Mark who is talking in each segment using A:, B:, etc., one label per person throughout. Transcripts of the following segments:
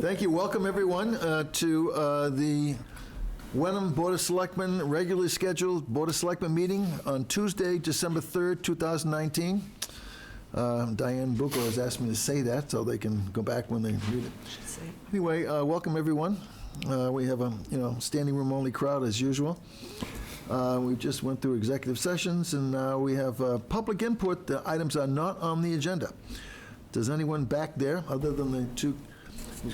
A: Thank you. Welcome, everyone, to the Wenham Board of Selectmen regularly scheduled Board of Selectmen meeting on Tuesday, December 3rd, 2019. Diane Bucco has asked me to say that so they can go back when they read it. Anyway, welcome, everyone. We have a standing room only crowd as usual. We just went through executive sessions, and now we have public input. The items are not on the agenda. Does anyone back there, other than the two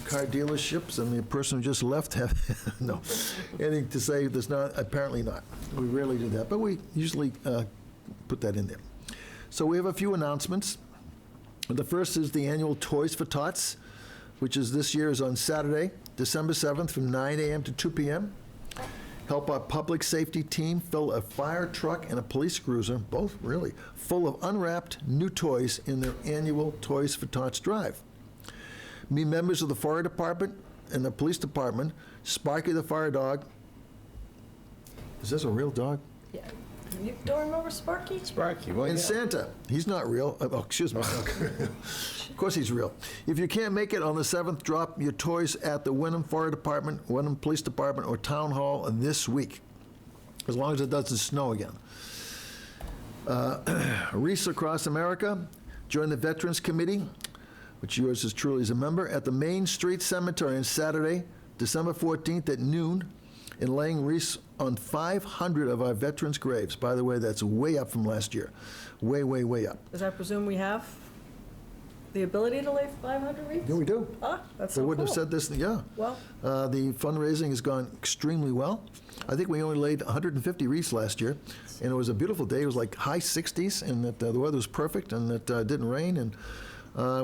A: car dealerships and the person who just left, have no anything to say? There's not. Apparently not. We rarely do that, but we usually put that in there. So we have a few announcements. The first is the annual Toys for Tots, which is this year is on Saturday, December 7th from 9 a.m. to 2 p.m. Help our public safety team fill a fire truck and a police cruiser, both really, full of unwrapped new toys in their annual Toys for Tots drive. Meet members of the fire department and the police department, Sparky the fire dog. Is this a real dog?
B: Yeah. You don't remember Sparky?
C: Sparky, well,
A: And
C: yeah.
A: Santa. He's not real. Oh, excuse me. Of course he's real. If you can't make it on the 7th, drop your toys at the Wenham Fire Department, Wenham Police Department, or Town Hall this week, as long as it doesn't snow again. Wreaths Across America. Join the Veterans Committee, which yours is truly is a member, at the Main Street Cemetery on Saturday, December 14th at noon, and laying wreaths on 500 of our veterans' graves. By the way, that's way up from last year. Way, way, way up.
B: Does that presume we have the ability to lay 500 wreaths?
A: Yeah, we do.
B: Ah, that's
A: They
B: so
A: wouldn't
B: cool.
A: have said this, yeah.
B: Well,
A: The fundraising has gone extremely well. I think we only laid 150 wreaths last year, and it was a beautiful day. It was like high 60s, and that the weather was perfect, and it didn't rain, and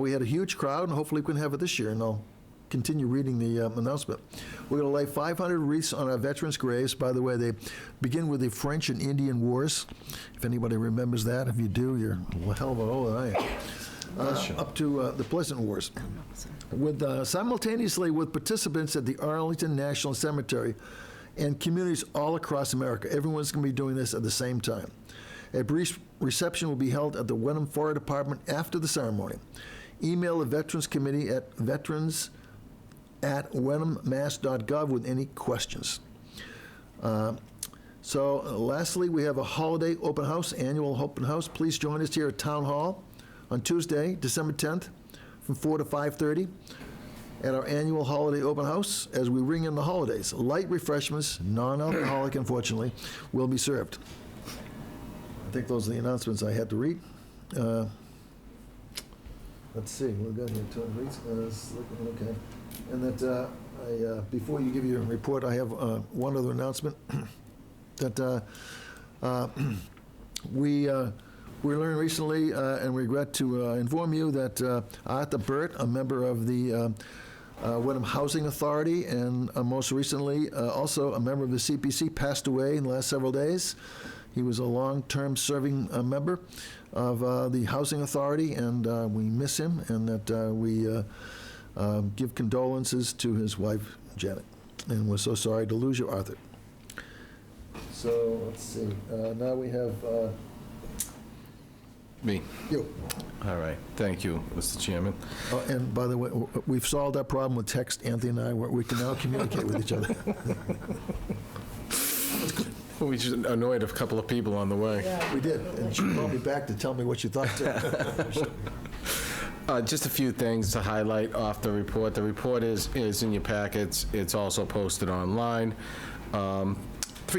A: we had a huge crowd, and hopefully we can have it this year, and I'll continue reading the announcement. We're going to lay 500 wreaths on our veterans' graves. By the way, they begin with the French and Indian Wars. If anybody remembers that, if you do, you're a hell of a older than I am. Up to the Pleasant Wars. With simultaneously with participants at the Arlington National Cemetery and communities all across America. Everyone's going to be doing this at the same time. A brief reception will be held at the Wenham Fire Department after the ceremony. Email the Veterans Committee at veterans@wenhammass.gov with any questions. Lastly, we have a holiday open house, annual open house. Please join us here at Town Hall on Tuesday, December 10th, from 4 to 5:30 at our annual holiday open house as we ring in the holidays. Light refreshments, non-alcoholic, unfortunately, will be served. I think those are the announcements I had to read. Let's see, we've got here 2 weeks. Okay. And that before you give your report, I have one other announcement. That we learned recently and regret to inform you that Arthur Burt, a member of the Wenham Housing Authority, and most recently also a member of the CPC, passed away in the last several days. He was a long-term serving member of the Housing Authority, and we miss him, and that we give condolences to his wife, Janet. And we're so sorry to lose you, Arthur. So, let's see. Now we have
C: Me.
A: you.
C: All right. Thank you, Mr. Chairman.
A: And by the way, we've solved that problem with text, Anthony and I, where we can now communicate with each other.
C: We just annoyed a couple of people on the way.
B: yeah.
A: We did, and she called me back to tell me what you thought, too.
C: Just a few things to highlight off the report. The report is in your packets. It's also posted online. 3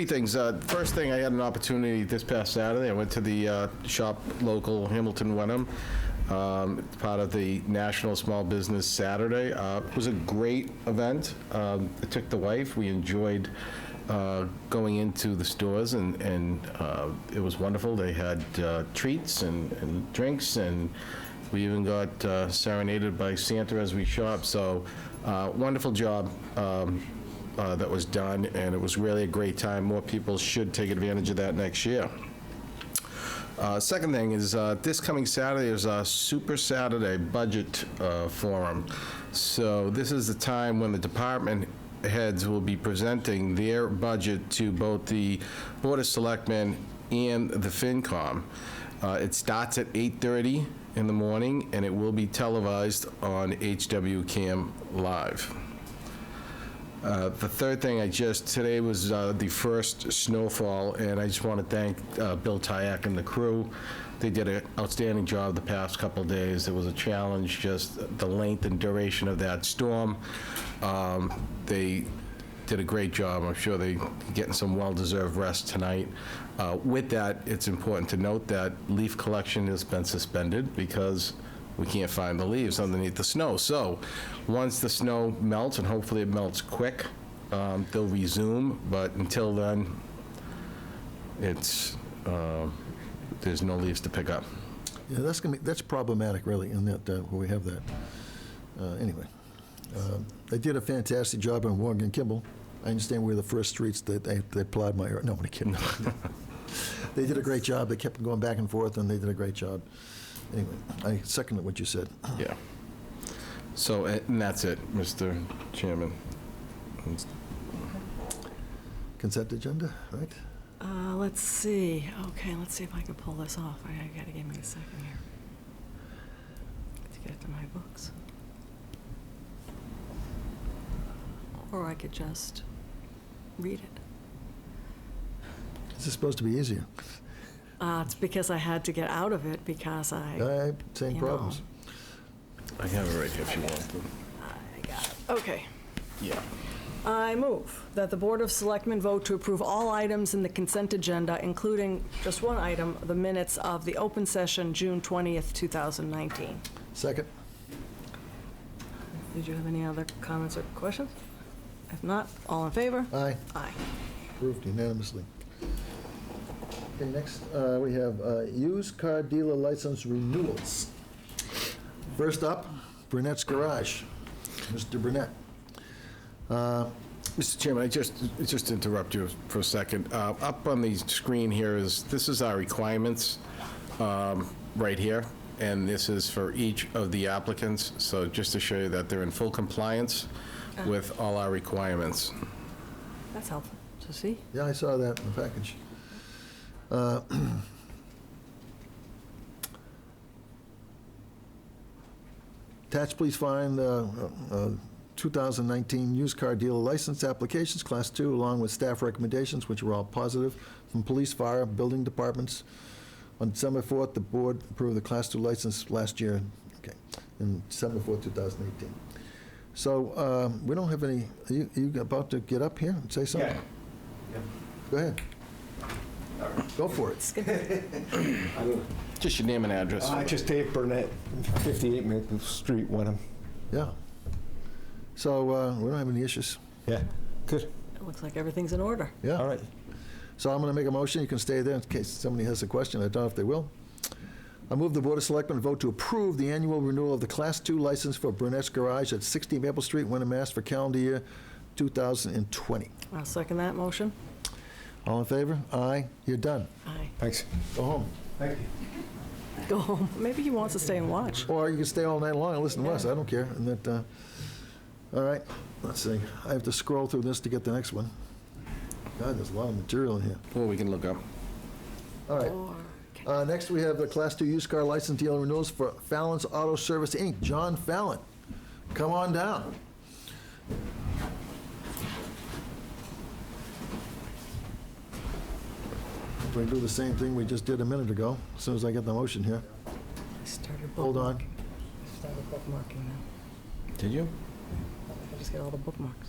C: things. First thing, I had an opportunity this past Saturday. I went to the shop local Hamilton Wenham. It's part of the National Small Business Saturday. It was a great event. I took the wife. We enjoyed going into the stores, and it was wonderful. They had treats and drinks, and we even got serenaded by Santa as we shopped. So wonderful job that was done, and it was really a great time. More people should take advantage of that next year. Second thing is this coming Saturday is our Super Saturday Budget Forum. So this is the time when the department heads will be presenting their budget to both the Board of Selectmen and the FinCom. It starts at 8:30 in the morning, and it will be televised on HW Cam Live. The third thing, today was the first snowfall, and I just want to thank Bill Tyak and the crew. They did an outstanding job the past couple days. It was a challenge, just the length and duration of that storm. They did a great job. I'm sure they're getting some well-deserved rest tonight. With that, it's important to note that leaf collection has been suspended because we can't find the leaves underneath the snow. So once the snow melts, and hopefully it melts quick, they'll resume. But until then, it's there's no leaves to pick up.
A: Yeah, that's problematic, really, in that where we have that. Anyway, they did a fantastic job on Morgan and Kimball. I understand we're the first streets that they plowed my area. No, I'm kidding. They did a great job. They kept going back and forth, and they did a great job. Anyway, I second what you said.
C: Yeah. So, and that's it, Mr. Chairman.
A: Consent agenda, right?
B: Let's see. Okay, let's see if I can pull this off. I gotta give me a second here to get to my books. Or I could just read it.
A: This is supposed to be easier.
B: It's because I had to get out of it because
A: Same
B: you
A: problems.
C: I have it right here if you want to.
B: I got it. Okay.
C: Yeah.
B: I move that the Board of Selectmen vote to approve all items in the consent agenda, including just one item, the minutes of the open session, June 20th, 2019.
A: Second?
B: Did you have any other comments or questions? If not, all in favor?
A: Aye.
B: Aye.
A: Approved unanimously. Okay, next, we have used car dealer license renewals. First up, Burnett's Garage. Mr. Burnett.
C: Mr. Chairman, I just interrupt you for a second. Up on the screen here this is our requirements right here, and this is for each of the applicants. So just to show you that they're in full compliance with all our requirements.
B: That's helpful to see.
A: Yeah, I saw that in the package. Attached, please find 2019 used car dealer license applications, Class 2, along with staff recommendations, which were all positive, from police, fire, building departments. On December 4th, the board approved the Class 2 license last year, okay, in December 4th, 2018. So we don't have any, are you about to get up here and say something?
D: Yeah.
A: Go ahead. Go for it.
C: Just your name and address.
D: Just Dave Burnett, 58 Maple Street, Wenham.
A: Yeah. So we don't have any issues.
D: Yeah, good.
B: It looks like everything's in order.
A: Yeah.
D: All right.
A: So I'm going to make a motion. You can stay there in case somebody has a question. I don't know if they will. I move the Board of Selectmen vote to approve the annual renewal of the Class 2 license for Burnett's Garage at 60 Maple Street, Wenham, Mass. for calendar year 2020.
B: I'll second that motion.
A: All in favor? Aye. You're done.
B: Aye.
D: Thanks.
A: Go home.
D: Thank you.
B: Go home. Maybe he wants to stay and watch.
A: Or you can stay all night long and listen to us. I don't care. And that, all right. Let's see. I have to scroll through this to get the next one. God, there's a lot of material in here.
C: Or we can look up.
A: All right.
B: Or-
A: Next, we have the Class 2 used car license dealer renewals for Fallon's Auto Service, Inc. John Fallon, come on down. We do the same thing we just did a minute ago, as soon as I get the motion here.
B: I started
A: Hold on.
B: bookmarking. I started bookmarking now.
C: Did you?
B: I just get all the bookmarks.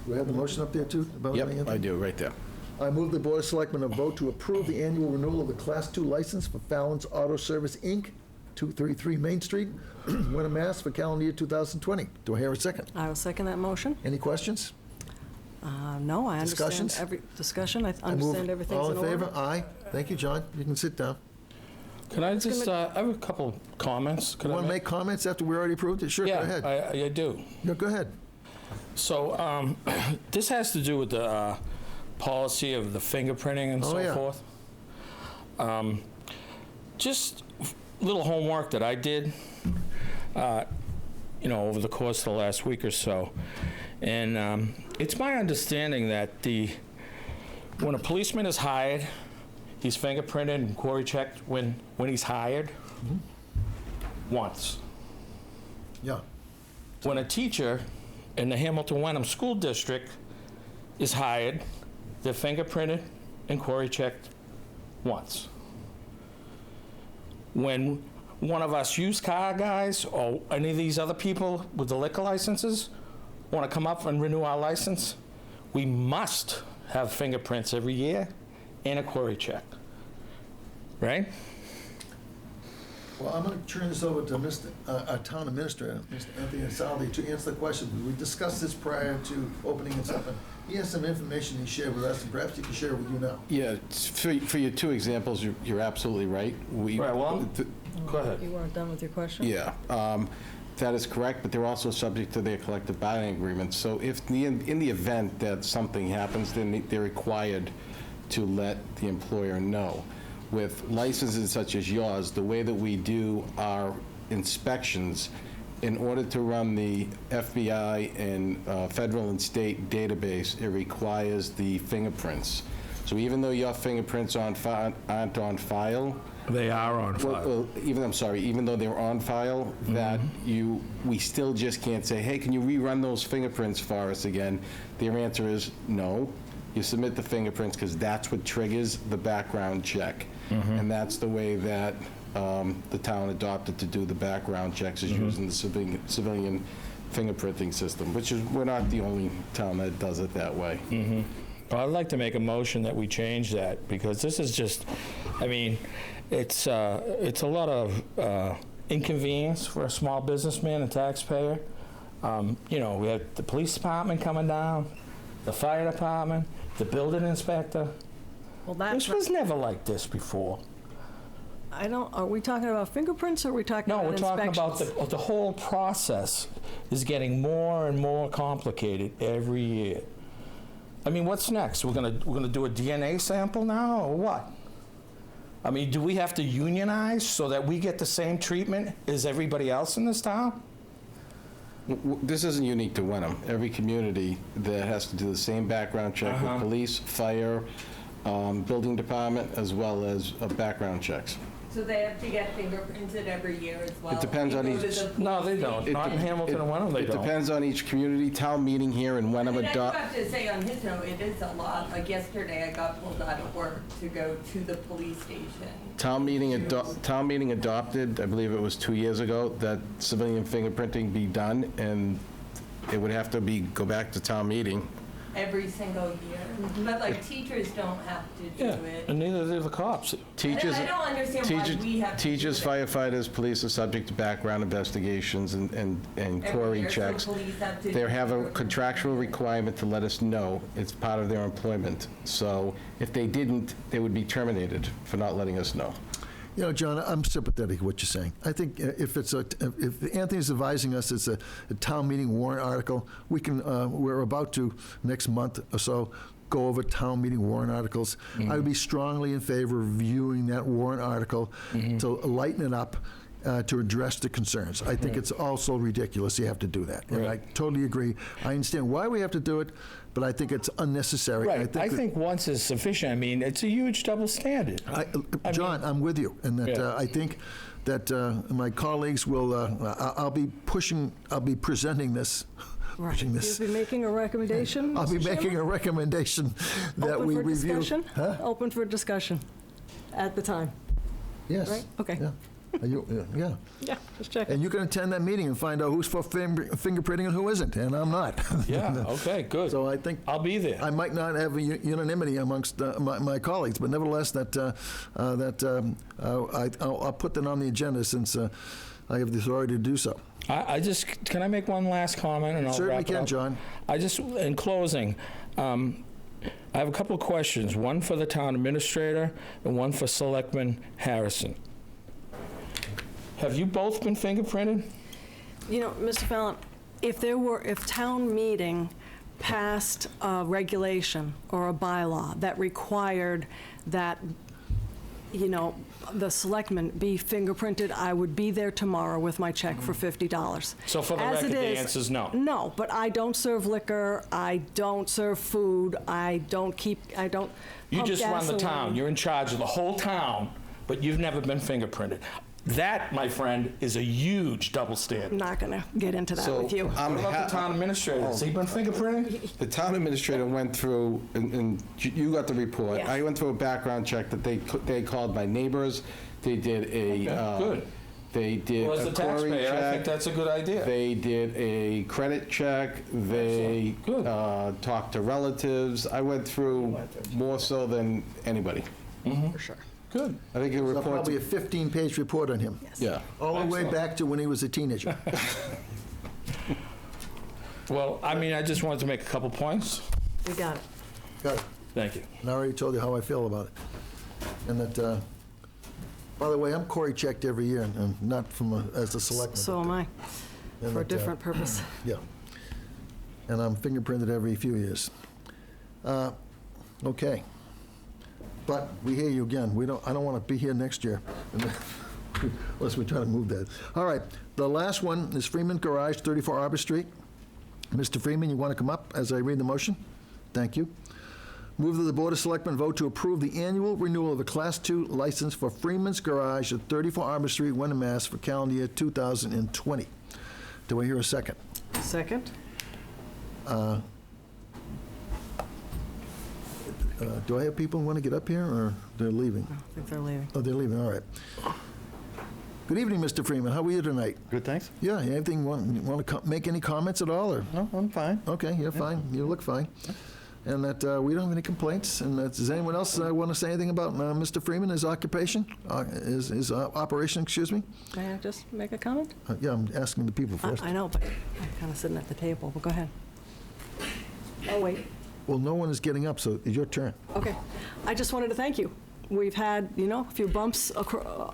A: Do we have the motion up there, too? about
C: Yep,
A: anything?
C: I do, right there.
A: I move the Board of Selectmen a vote to approve the annual renewal of the Class 2 license for Fallon's Auto Service, Inc., 233 Main Street, Wenham, Mass. for calendar year 2020. Do I hear a second?
B: I will second that motion.
A: Any questions?
B: No, I understand
A: Discussions?
B: every discussion. I
A: I move-
B: understand everything's in order.
A: All in favor? Aye. Thank you, John. You can sit down.
E: Can I just, I have a couple comments. Could I
A: Want to make comments after we already approved it? Sure, go
E: Yeah,
A: ahead.
E: I do.
A: No, go ahead.
E: So, this has to do with the policy of the fingerprinting and
A: Oh,
E: so
A: yeah.
E: forth. Just little homework that I did, over the course of the last week or so. And it's my understanding that when a policeman is hired, he's fingerprinted and query checked when he's hired? Once.
A: Yeah.
E: When a teacher in the Hamilton Wenham School District is hired, they're fingerprinted and query checked once. When one of us used car guys or any of these other people with the liquor licenses want to come up and renew our license, we must have fingerprints every year and a query check, right?
A: Well, I'm going to turn this over to our town administrator, Mr. Anthony Saldi, to answer the question. We discussed this prior to opening this up, and he has some information he shared with us, and perhaps he can share it with you now.
C: Yeah, for your two examples, you're absolutely right.
E: Right, well, go ahead.
B: You weren't done with your question?
C: Yeah, that is correct, but they're also subject to their collective bargaining agreements. So if in the event that something happens, then they're required to let the employer know. With licenses such as yours, the way that we do our inspections, in order to run the FBI and federal and state database, it requires the fingerprints. So even though your fingerprints aren't on file,
E: They are on file.
C: even though they're on file, that we still just can't say, hey, can you rerun those fingerprints for us again? Their answer is no. You submit the fingerprints because that's what triggers the background check. And that's the way that the town adopted to do the background checks, is using the civilian fingerprinting system, which is, we're not the only town that does it that way.
E: Well, I'd like to make a motion that we change that, because this is just, I mean, it's a lot of inconvenience for a small businessman and taxpayer. You know, we have the police department coming down, the fire department, the building inspector.
B: Well,
E: This was never like this before.
B: are we talking about fingerprints, or are we talking
E: No,
B: about
E: we're talking
B: inspections?
E: about the whole process is getting more and more complicated every year. I mean, what's next? We're gonna do a DNA sample now, or what? I mean, do we have to unionize so that we get the same treatment as everybody else in this town?
C: This isn't unique to Wenham. Every community that has to do the same background check with police, fire, building department, as well as background checks.
F: So they have to get fingerprinted every year as well?
C: It depends on
F: They go to
C: each-
F: the
E: No, they
F: police
E: don't.
F: station?
E: Not in Hamilton and Wenham, they
C: It
E: don't.
C: depends on each community. Town meeting here in Wenham
F: I mean, I do
C: adopt.
F: have to say on his note, it is a lot. Like yesterday, I got pulled out of work to go to the police station.
C: Town meeting adopted, I believe it was 2 years ago, that civilian fingerprinting be done, and it would have to go back to town meeting.
F: Every single year. But like teachers don't have to do
E: Yeah,
F: it.
E: and neither do the cops.
C: Teachers,
F: I don't understand why we have to
C: teachers,
F: do it.
C: firefighters, police are subject to background investigations and
F: Every
C: query
F: year, so
C: checks.
F: police have to
C: They
F: do
C: have a
F: it.
C: contractual requirement to let us know. It's part of their employment. So if they didn't, they would be terminated for not letting us know.
A: You know, John, I'm sympathetic to what you're saying. I think if Anthony's advising us it's a town meeting warrant article, we're about to, next month or so, go over town meeting warrant articles. I would be strongly in favor of reviewing that warrant article to lighten it up, to address the concerns. I think it's also ridiculous you have to do that. And I
E: Right.
A: totally agree. I understand why we have to do it, but I think it's unnecessary.
E: Right, I
A: that-
E: think once is sufficient. I mean, it's a huge double standard.
A: John, I'm with you, and that
E: Yeah.
A: I think that my colleagues will. I'll be presenting this.
B: Right.
A: Pushing this.
B: You'll be making a recommendation,
A: I'll be
B: Mr.
A: making a
B: Chairman?
A: recommendation that
B: Open
A: we
B: for
A: review.
B: discussion?
A: Huh?
B: Open for discussion at the time,
A: Yes.
B: right? Okay.
A: Yeah. Yeah.
B: Yeah, just checking.
A: And you can attend that meeting and find out who's for fingerprinting and who isn't, and I'm not.
E: Yeah, okay, good.
A: So I think
E: I'll be there.
A: I might not have a unanimity amongst my colleagues, but nevertheless, I'll put that on the agenda since I have the authority to do so.
E: Can I make one last comment and I'll
A: Certainly
E: wrap it
A: can,
E: up?
A: John.
E: In closing, I have a couple of questions, one for the town administrator and one for Selectman Harrison. Have you both been fingerprinted?
B: You know, Mr. Fallon, if town meeting passed a regulation or a bylaw that required that you know, the selectmen be fingerprinted, I would be there tomorrow with my check for $50.
E: So for the
B: As
E: record,
B: it
E: the answer's no.
B: No, but I don't serve liquor, I don't serve food, I don't
E: You
B: pump
E: just run the
B: gasoline.
E: town. You're in charge of the whole town, but you've never been fingerprinted. That, my friend, is a huge double
B: I'm
E: standard.
B: not gonna get into that
C: So
B: with you.
C: I'm
E: What about the town administrator? Has he been fingerprinted?
C: The town administrator went through, and you got the report.
B: Yes.
C: I went through a background check that they called my neighbors. They did a.
E: Okay, good.
C: They did
E: Well, as
C: a
E: a
C: query
E: taxpayer, I think
C: check.
E: that's a good idea.
C: They did a credit check. They
E: Excellent. Good.
C: talked to relatives. I went through more so than anybody.
B: For sure.
E: Good.
C: I think the
A: So
C: report.
A: probably a 15-page report on him.
C: Yeah.
A: All the way
E: Excellent.
A: back to when he was a teenager.
E: Well, I mean, I just wanted to make a couple points.
B: We got it.
A: Got it.
E: Thank you.
A: And I already told you how I feel about it. And that, by the way, I'm Cory checked every year, and not as the selectman.
B: So am I,
A: And
B: for a
A: that,
B: different purpose.
A: Yeah. And I'm fingerprinted every few years. Okay. But we hear you again. I don't want to be here next year, unless we try to move that. All right, the last one is Freeman Garage, 34 Arbor Street. Mr. Freeman, you want to come up as I read the motion? Thank you. Move that the Board of Selectmen vote to approve the annual renewal of a Class II license for Freeman's Garage at 34 Arbor Street, Wenham, Mass. for calendar year 2020. Do I hear a second?
B: Second?
A: Do I have people who want to get up here, or they're leaving?
B: I think they're leaving.
A: Oh, they're leaving, all right. Good evening, Mr. Freeman. How are you tonight?
D: Good, thanks.
A: Yeah, anything, want to make any comments at all, or?
D: No, I'm fine.
A: Okay, you're fine. You look fine. And that we don't have any complaints. And that, does anyone else want to say anything about Mr. Freeman, his occupation, his operation, excuse me?
B: May I just make a comment?
A: Yeah, I'm asking the people first.
B: I know, but I'm kind of sitting at the table, but go ahead. Oh, wait.
A: Well, no one is getting up, so it's your turn.
B: Okay. I just wanted to thank you. We've had, a few bumps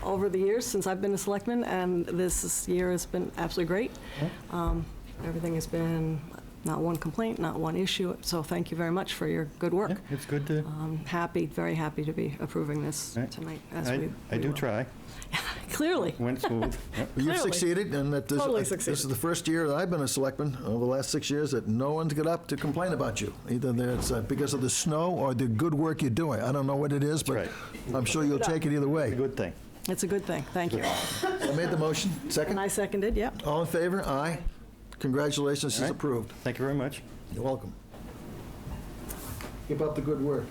B: over the years since I've been a selectman, and this year has been absolutely great. Everything has been, not one complaint, not one issue, so thank you very much for your good work.
D: Yeah, it's good to,
B: I'm very happy to be approving this
D: Right.
B: tonight. As
D: I
B: we
D: do
B: will.
D: try.
B: Clearly.
D: Went smooth. Yep.
A: Well, you've
B: Clearly.
A: succeeded, and that
B: Totally
A: this
B: succeeded.
A: is the first year that I've been a selectman, over the last 6 years, that no one's got up to complain about you. Either it's because of the snow or the good work you're doing. I don't know what it is, but
D: right.
A: I'm sure you'll take it either way.
D: Good thing.
B: It's a good thing. Thank you.
A: I made the motion.
B: And
A: Second?
B: I seconded, yep.
A: All in favor? Aye. Congratulations, it's
D: All right.
A: approved.
D: Thank you very much.
A: You're welcome. Keep up the good work.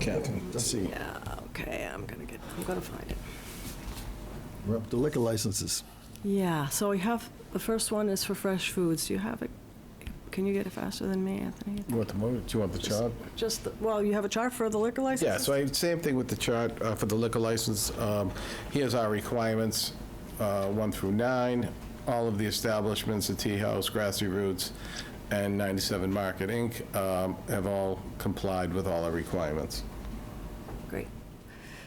C: Catherine, see.
B: Yeah, okay, I'm gonna find it.
A: We're up to liquor licenses.
B: Yeah, so we have, the first one is for fresh foods. Do you have it? Can you get it faster than me, Anthony?
C: You want the do you want the chart?
B: Well, you have a chart for the liquor license?
C: Yeah, so same thing with the chart for the liquor license. Here's our requirements, 1 through 9. All of the establishments, the Tea House, Grassy Roots, and 97 Market Inc. Have all complied with all our requirements.
B: Great.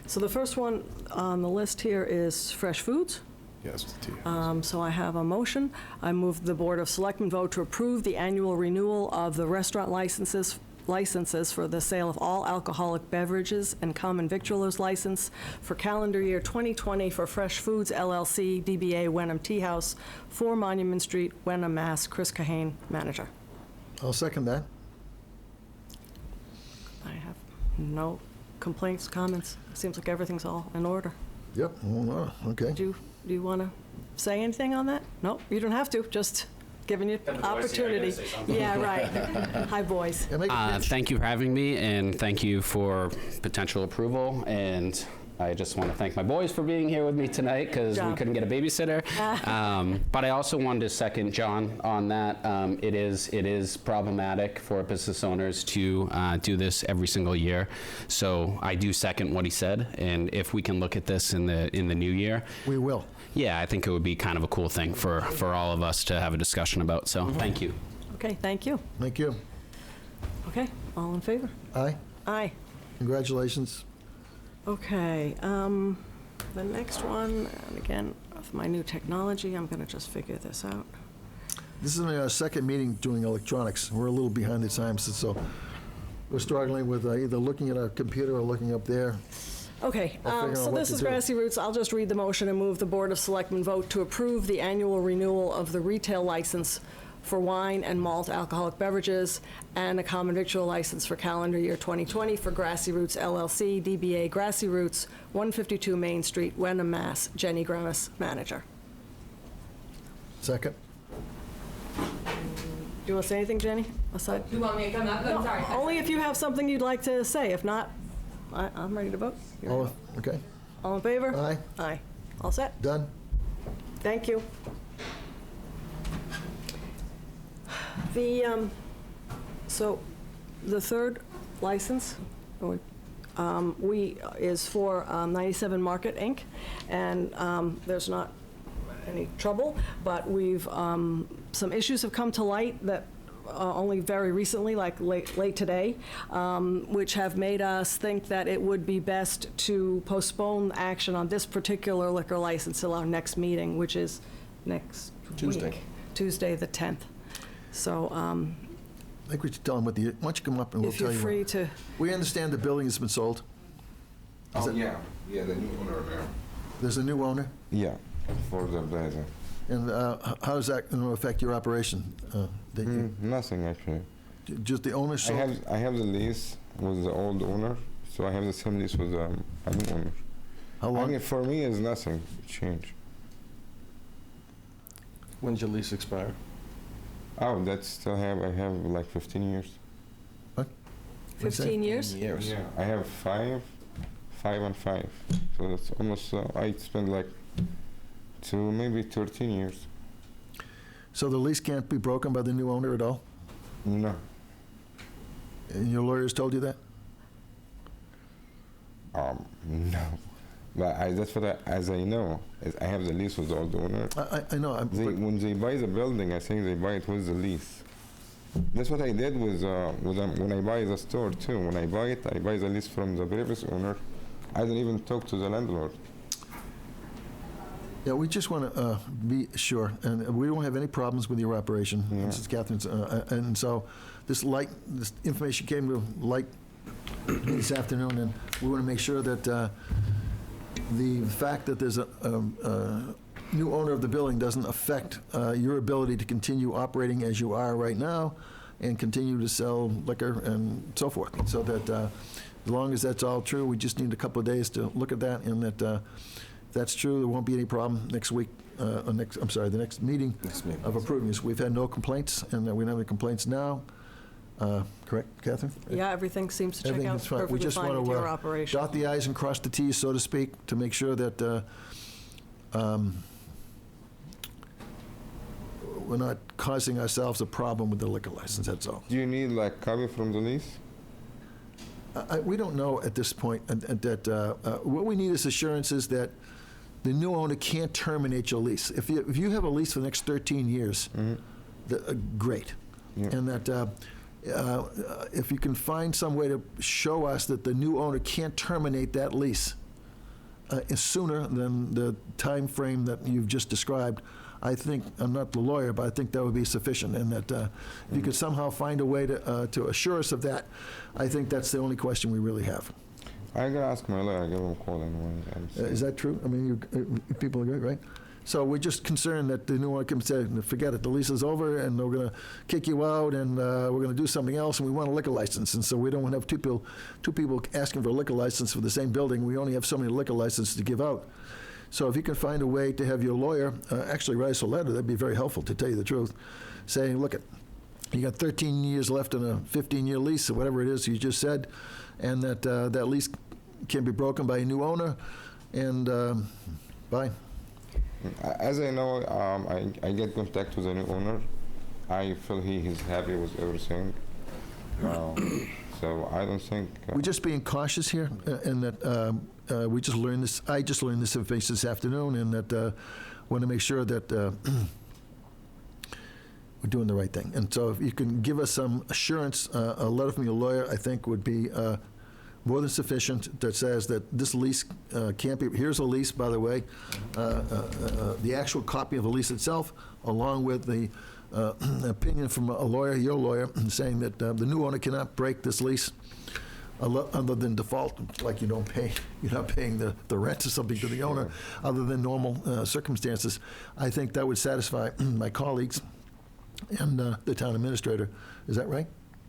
B: So the first one on the list here is fresh foods.
C: Yes, the Tea House.
B: So I have a motion. I move the Board of Selectmen vote to approve the annual renewal of the restaurant licenses for the sale of all alcoholic beverages and common victualers license for calendar year 2020 for Fresh Foods LLC, DBA Wenham Tea House, 4 Monument Street, Wenham, Mass. Chris Kahane, manager.
A: I'll second that.
B: I have no complaints, comments. Seems like everything's all in order.
A: Yep, well, okay.
B: Do you want to say anything on that? No, you don't have to, just giving you opportunity. Yeah, right. Hi, boys.
A: Yeah, make a pitch.
G: Thank you for having me, and thank you for potential approval. And I just want to thank my boys for being here with me tonight because we
B: job.
G: couldn't get a babysitter. But I also wanted to second John on that. It is problematic for business owners to do this every single year. So I do second what he said. And if we can look at this in the new year,
A: We will.
G: yeah, I think it would be kind of a cool thing for all of us to have a discussion about. So thank you.
B: Okay, thank you.
A: Thank you.
B: Okay, all in favor?
A: Aye.
B: Aye.
A: Congratulations.
B: Okay, the next one, and again, with my new technology, I'm going to just figure this out.
A: This is our second meeting doing electronics. We're a little behind the times, so We're struggling with either looking at our computer or looking up there.
B: Okay,
A: I'll figure out
B: so
A: what
B: this
A: to
B: is
A: do.
B: Grassy Roots. I'll just read the motion and move the Board of Selectmen vote to approve the annual renewal of the retail license for wine and malt alcoholic beverages and a common victual license for calendar year 2020 for Grassy Roots LLC, DBA Grassy Roots, 152 Main Street, Wenham, Mass. Jenny Grammis, manager.
A: Second?
B: Do you want to say anything, Jenny, aside?
F: You want me to come up? I'm sorry.
B: Only if you have something you'd like to say. If not, I'm ready to vote.
A: All, okay,
B: All in favor?
A: aye,
B: Aye. All set?
A: done?
B: Thank you. So the third license, is for 97 Market, Inc., and there's not any trouble, but some issues have come to light that only very recently, like late today, which have made us think that it would be best to postpone action on this particular liquor license till our next meeting, which is next
A: Tuesday.
B: week, Tuesday, the 10th. So
A: I think we should tell them why don't you come up and we'll
B: if
A: tell
B: you're
A: you.
B: free to,
A: We understand the building has been sold. Is it-
H: Yeah, the new owner there.
A: There's a new owner,
H: Yeah, for the blazer.
A: and how is that going to affect your operation? That you-
H: Nothing actually.
A: Just the owner
H: I
A: sold?
H: have the lease with the old owner, so I have the same lease with a new owner.
A: How
H: I
A: long?
H: mean, for me, it's nothing change.
C: When's your lease expire?
H: Oh, that's still I have like 15 years.
A: What'd you say?
B: 15 years?
C: Years.
H: Yeah, I have 5 and 5. So that's almost, I spent like maybe 13 years.
A: So the lease can't be broken by the new owner at all?
H: No.
A: And your lawyers told you that?
H: No. But that's what as I know, is I have the lease with the old owner.
A: I know,
H: When they buy the building, I think they buy it with the lease. That's what I did with when I buy the store too. When I buy it, I buy the lease from the previous owner. I didn't even talk to the landlord.
A: yeah, we just want to be sure, and we don't have any problems with your operation.
H: Yeah.
A: This is Catherine's, and so this information came to light this afternoon, and we want to make sure that the fact that there's a new owner of the building doesn't affect your ability to continue operating as you are right now and continue to sell liquor and so forth. So that as long as that's all true, we just need a couple of days to look at that, and that if that's true, there won't be any problem next week, the next meeting of approving this. We've had no complaints, and we don't have any complaints now. Correct, Catherine?
B: Yeah, everything seems to check
A: Everything
B: out
A: is fine. We
B: perfectly
A: just
B: fine
A: want
B: with
A: to
B: your operation.
A: dot the i's and cross the t's, so to speak, to make sure that we're not causing ourselves a problem with the liquor license, that's all.
H: Do you need like copy from the lease?
A: We don't know at this point that, what we need is assurances that the new owner can't terminate your lease. If you have a lease for the next 13 years, great.
H: Yeah.
A: And that if you can find some way to show us that the new owner can't terminate that lease sooner than the time frame that you've just described, I think, I'm not the lawyer, but I think that would be sufficient, and that if you could somehow find a way to assure us of that, I think that's the only question we really have.
H: I gotta ask my lawyer. I give him a call anyway. And see.
A: Is that true? I mean, people agree, right? So we're just concerned that the new owner can say, forget it, the lease is over, and we're going to kick you out, and we're going to do something else, and we want a liquor license. And so we don't want to have two people asking for a liquor license for the same building. We only have so many liquor licenses to give out. So if you can find a way to have your lawyer actually write us a letter, that'd be very helpful, to tell you the truth, saying, look, you got 13 years left in a 15-year lease, or whatever it is you just said, and that that lease can be broken by a new owner, and bye.
H: As I know, I get contact with the new owner. I feel he's happy with everything. So I don't think...
A: We're just being cautious here, and that we just learned this. I just learned this information this afternoon, and that want to make sure that we're doing the right thing. And so if you can give us some assurance, a letter from your lawyer, I think would be more than sufficient, that says that this lease can't be, here's a lease, by the way, the actual copy of the lease itself, along with the opinion from a lawyer, your lawyer, saying that the new owner cannot break this lease other than default, like you're not paying the rent or something to the owner, other than normal circumstances. I think that would satisfy my colleagues and the town administrator. Is that right?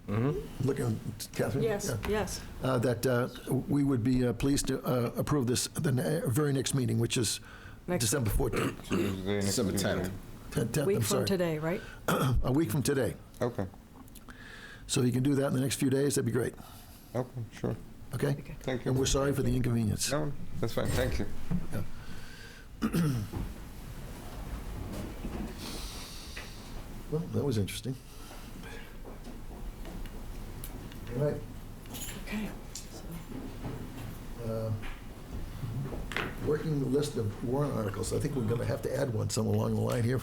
A: Mm-hmm. Looking, Catherine?
B: Yes,
A: Yeah.
B: yes.
A: That we would be pleased to approve this at the very next meeting, which is
B: Next
A: December 14th.
H: Tuesday, next
C: December
H: Tuesday.
C: 10th.
A: 10th,
B: Week
A: I'm
B: from
A: sorry.
B: today, right?
A: A week from today.
H: Okay,
A: So if you can do that in the next few days, that'd be great.
H: okay, sure.
A: Okay?
B: Okay.
H: Thank
A: And
H: you.
A: we're sorry for the inconvenience.
H: No, that's fine, thank you.
A: Well, that was interesting. All right.
B: Okay.
A: Working list of warrant articles. I think we're going to have to add one somewhere along the line here.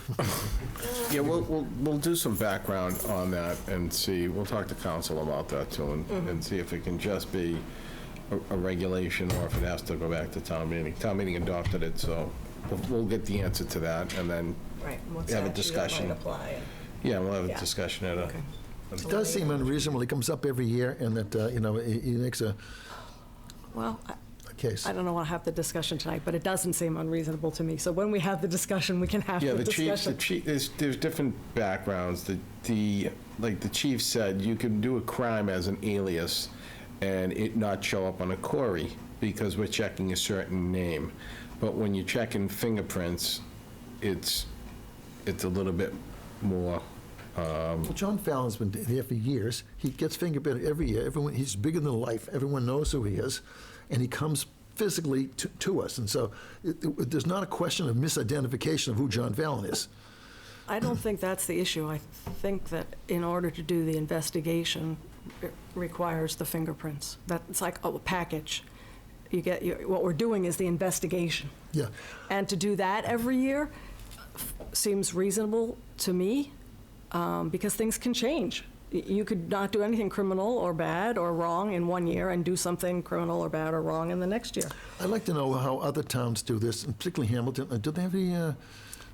C: Yeah, we'll do some background on that and see, we'll talk to council about that too, and see if it can just be a regulation or if it has to go back to town meeting. Town meeting adopted it, so we'll get the answer to that, and then,
B: Right. and what
C: Have a
B: statute
C: discussion.
B: might apply.
C: yeah, we'll have a
B: Yeah.
C: discussion at a,
B: Okay.
A: It does seem unreasonable. He comes up every year and that, he makes a
B: Well,
A: case.
B: I don't know, I have the discussion tonight, but it doesn't seem unreasonable to me. So when we have the discussion, we can have
C: yeah,
B: the
C: the
B: discussion.
C: chief, there's different backgrounds. Like the chief said, you can do a crime as an alias and it not show up on a query because we're checking a certain name. But when you're checking fingerprints, it's a little bit more,
A: Well, John Fallon's been there for years. He gets fingerprinted every year. He's bigger than life. Everyone knows who he is. And he comes physically to us. And so there's not a question of misidentification of who John Fallon is.
B: I don't think that's the issue. I think that in order to do the investigation, it requires the fingerprints. That's like a package. What we're doing is the investigation.
A: Yeah.
B: And to do that every year seems reasonable to me, because things can change. You could not do anything criminal or bad or wrong in one year and do something criminal or bad or wrong in the next year.
A: I'd like to know how other towns do this, and particularly Hamilton. Do they have any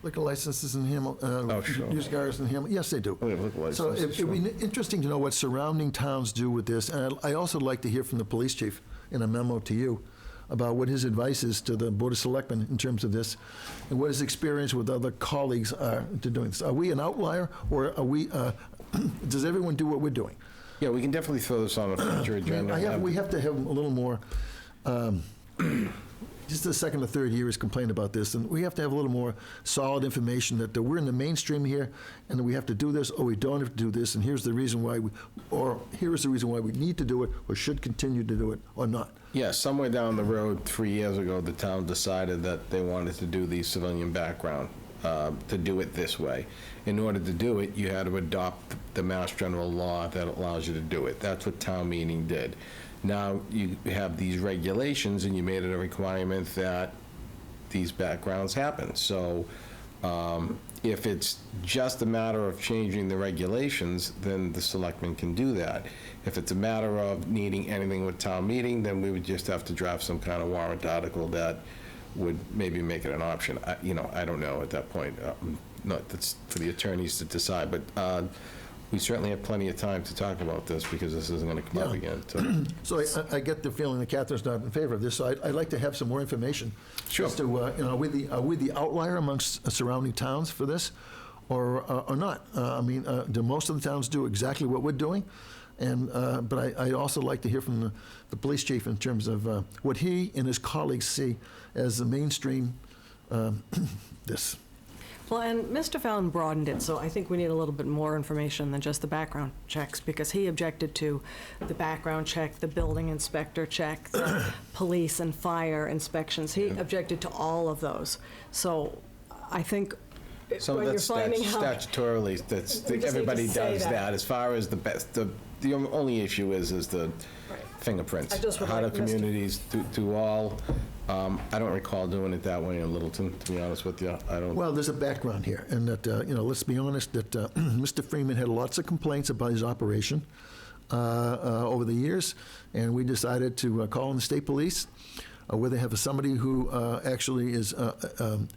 A: liquor licenses in Hamilton?
C: Oh, sure.
A: Used cars in Hamilton? Yes, they do.
C: We have liquor
A: So
C: licenses,
A: it'd be interesting to know what surrounding towns do with this. And I also like to hear from the police chief in a memo to you about what his advice is to the Board of Selectmen in terms of this, and what his experience with other colleagues are to doing this. Are we an outlier, or are we, does everyone do what we're doing?
C: yeah, we can definitely throw this on a future agenda.
A: We have to have a little more, just the second or third year has complained about this, and we have to have a little more solid information that we're in the mainstream here, and that we have to do this, or we don't have to do this, and here's the reason why here is the reason why we need to do it, or should continue to do it, or not.
C: Yeah, somewhere down the road, 3 years ago, the town decided that they wanted to do the civilian background, to do it this way. In order to do it, you had to adopt the Mass General law that allows you to do it. That's what town meeting did. Now, you have these regulations, and you made it a requirement that these backgrounds happen. So if it's just a matter of changing the regulations, then the selectmen can do that. If it's a matter of needing anything with town meeting, then we would just have to draft some kind of warrant article that would maybe make it an option. I don't know at that point. That's for the attorneys to decide, but we certainly have plenty of time to talk about this because this isn't going to come up
A: Yeah.
C: again. So,
A: So I get the feeling that Catherine's not in favor of this, so I'd like to have some more information.
C: Sure.
A: As to, are we the outlier amongst surrounding towns for this, or not? Do most of the towns do exactly what we're doing? And, but I'd also like to hear from the police chief in terms of what he and his colleagues see as the mainstream, this.
B: Well, and Mr. Fallon broadened it, so I think we need a little bit more information than just the background checks, because he objected to the background check, the building inspector check, the police and fire inspections. He objected to all of those. So I think
C: some
B: when
C: of
B: you're
C: that's
B: finding out...
C: statutorily,
B: We just need
C: everybody
B: to say
C: does
B: that.
C: that. As far as the best, the only issue is the
B: Right.
C: fingerprints.
B: I just would
C: How do
B: like Mr.
C: communities do all? I don't recall doing it that way in Littleton, to be honest with you. I don't.
A: Well, there's a background here, and that, let's be honest, that Mr. Freeman had lots of complaints about his operation over the years, and we decided to call in the state police. where they have somebody who actually is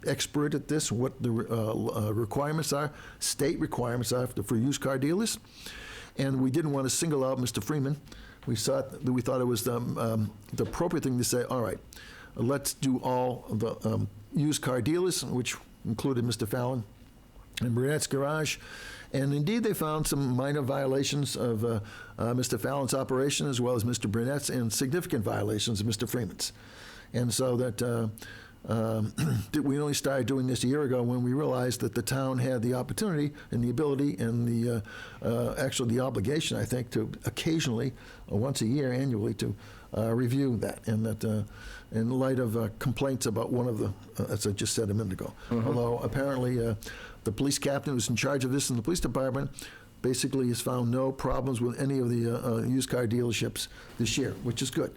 A: expert at this, what the requirements are, state requirements are for used car dealers. And we didn't want to single out Mr. Freeman. We thought it was the appropriate thing to say, all right, let's do all the used car dealers, which included Mr. Fallon and Burnett's Garage. And indeed, they found some minor violations of Mr. Fallon's operation as well as Mr. Burnett's, and significant violations of Mr. Freeman's. And so that we only started doing this a year ago when we realized that the town had the opportunity and the ability and the actually the obligation, I think, to occasionally, once a year, annually, to review that. And that in light of complaints about one of the, as I just said a minute ago, although apparently the police captain who's in charge of this in the police department basically has found no problems with any of the used car dealerships this year, which is good.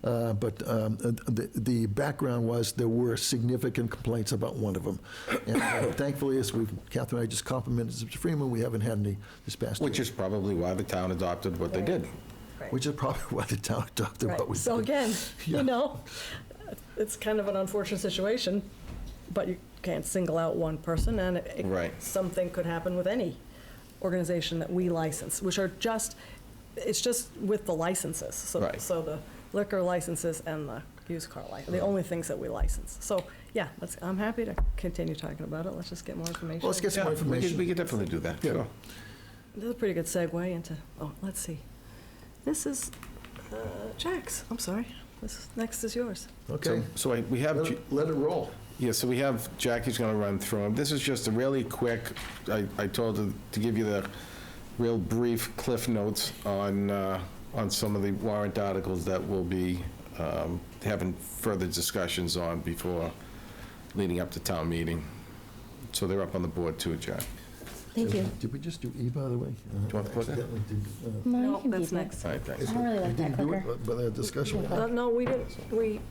A: But the background was there were significant complaints about one of them. And thankfully, as Catherine and I just complimented Mr. Freeman, we haven't had any this past year.
C: Which is probably why the town adopted what they did.
A: Which is probably why the town adopted what we did.
B: So again,
A: Yeah.
B: you know, it's kind of an unfortunate situation, but you can't single out one person, and
C: Right.
B: something could happen with any organization that we license, which are just, it's just with the licenses. So,
C: Right.
B: so the liquor licenses and the used car license, the only things that we license. So, yeah, I'm happy to continue talking about it. Let's just get more information.
A: Well, let's get some more information.
C: We could definitely do that, sure.
B: This is a pretty good segue into, let's see. This is Jack's. I'm sorry. Next is yours.
A: Okay.
C: So we have,
A: Let it roll.
C: yeah, so we have, Jackie's going to run through them. This is just a really quick, I told her to give you the real brief cliff notes on some of the warrant articles that we'll be having further discussions on before leading up to town meeting. So they're up on the board too, Jack.
I: Thank you.
A: Did we just do E, by the way?
C: Do you want to put that?
I: No, you
B: No,
I: can
B: that's
I: keep it.
B: next.
C: All right, thanks.
I: I don't really
A: We
I: like that
A: didn't do
I: cooker.
A: it, but the discussion.
B: No, we didn't.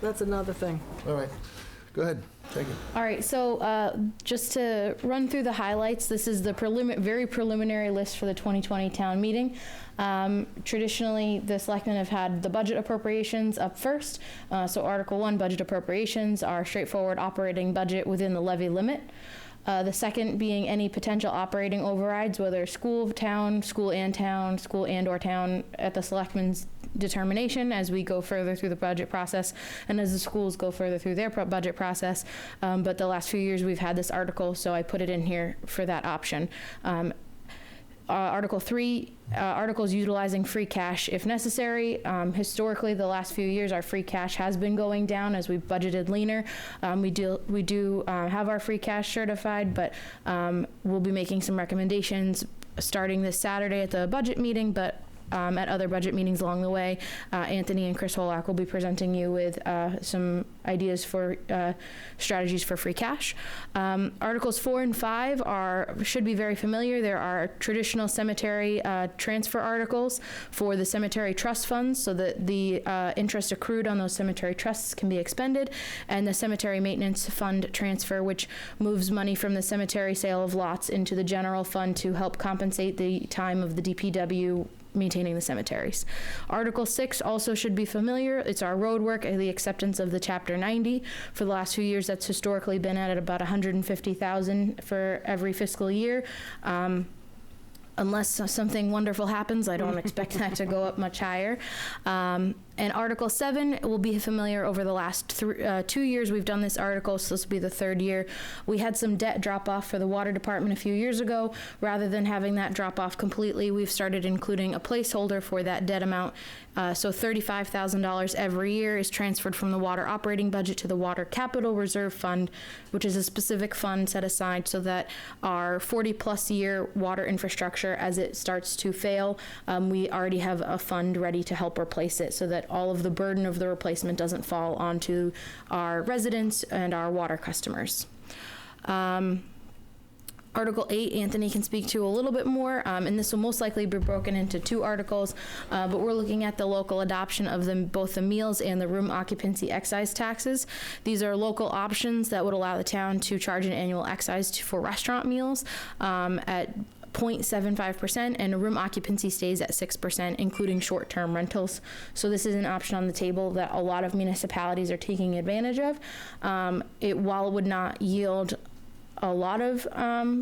B: That's another thing.
A: All right. Go ahead. Take it.
I: All right, so just to run through the highlights, this is the very preliminary list for the 2020 town meeting. Traditionally, the selectmen have had the budget appropriations up first. So Article 1, budget appropriations, are straightforward operating budget within the levy limit. The second being any potential operating overrides, whether school and town, school and or town, at the selectmen's determination as we go further through the budget process and as the schools go further through their budget process. But the last few years we've had this article, so I put it in here for that option. Article 3, articles utilizing free cash if necessary. Historically, the last few years, our free cash has been going down as we've budgeted leaner. We do have our free cash certified, but we'll be making some recommendations starting this Saturday at the budget meeting, but at other budget meetings along the way. Anthony and Chris Holak will be presenting you with some ideas for strategies for free cash. Articles 4 and 5 should be very familiar. There are traditional cemetery transfer articles for the cemetery trust funds so that the interest accrued on those cemetery trusts can be expended, and the cemetery maintenance fund transfer, which moves money from the cemetery sale of lots into the general fund to help compensate the time of the DPW maintaining the cemeteries. Article 6 also should be familiar. It's our road work and the acceptance of the Chapter 90. For the last few years, that's historically been at about $150,000 for every fiscal year. Unless something wonderful happens, I don't expect that to go up much higher. And Article 7 will be familiar. Over the last 2 years we've done this article, so this will be the third year. We had some debt drop off for the water department a few years ago. Rather than having that drop off completely, we've started including a placeholder for that debt amount. So $35,000 every year is transferred from the water operating budget to the water capital reserve fund, which is a specific fund set aside so that our 40-plus year water infrastructure, as it starts to fail, we already have a fund ready to help replace it so that all of the burden of the replacement doesn't fall onto our residents and our water customers. Article 8, Anthony can speak to a little bit more, and this will most likely be broken into 2 articles, but we're looking at the local adoption of both the meals and the room occupancy excise taxes. These are local options that would allow the town to charge an annual excise for restaurant meals at 0.75%, and room occupancy stays at 6%, including short-term rentals. So this is an option on the table that a lot of municipalities are taking advantage of. While it would not yield a lot of